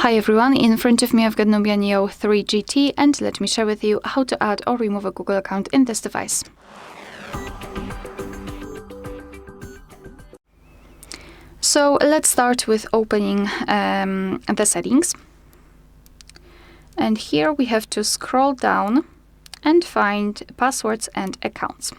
Hi everyone, in front of me I've got Nubia Neo 3 GT, and let me share with you how to add or remove a Google account in this device. So let's start with opening the settings. And here we have to scroll down and find passwords and accounts.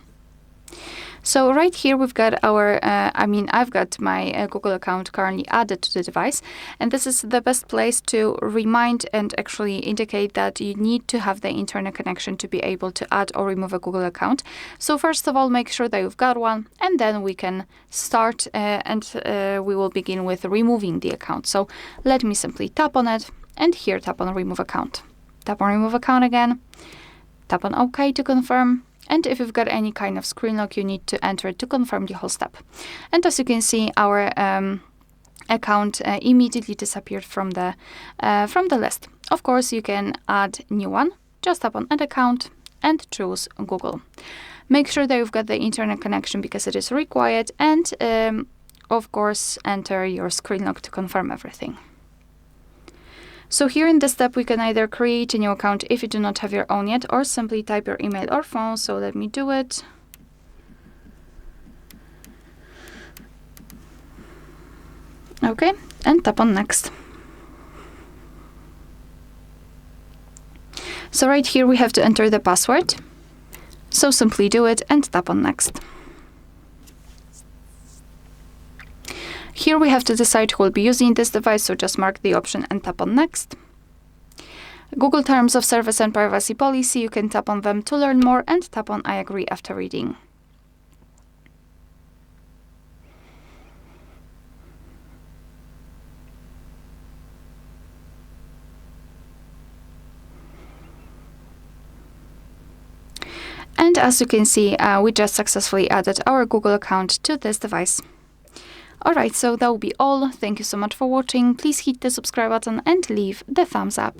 So right here we've got our, I've got my Google account currently added to the device, and this is the best place to remind and actually indicate that you need to have the internet connection to be able to add or remove a Google account. So first of all, make sure that you've got one, and then we can start and we will begin with removing the account. So let me simply tap on it, and here tap on remove account. Tap on remove account again, tap on OK to confirm. And if you've got any kind of screen lock, you need to enter it to confirm the whole step. And as you can see, our account immediately disappeared from the list. Of course, you can add new one. Just tap on add account and choose Google. Make sure that you've got the internet connection because it is required, and of course, enter your screen lock to confirm everything. So here in this step, we can either create a new account if you do not have your own yet, or simply type your email or phone. So let me do it. Okay, and tap on next. So right here, we have to enter the password. So simply do it and tap on next. Here we have to decide who will be using this device, so just mark the option and tap on next. Google Terms of Service and Privacy Policy, you can tap on them to learn more and tap on I agree after reading. And as you can see, we just successfully added our Google account to this device. Alright, so that will be all. Thank you so much for watching. Please hit the subscribe button and leave the thumbs up.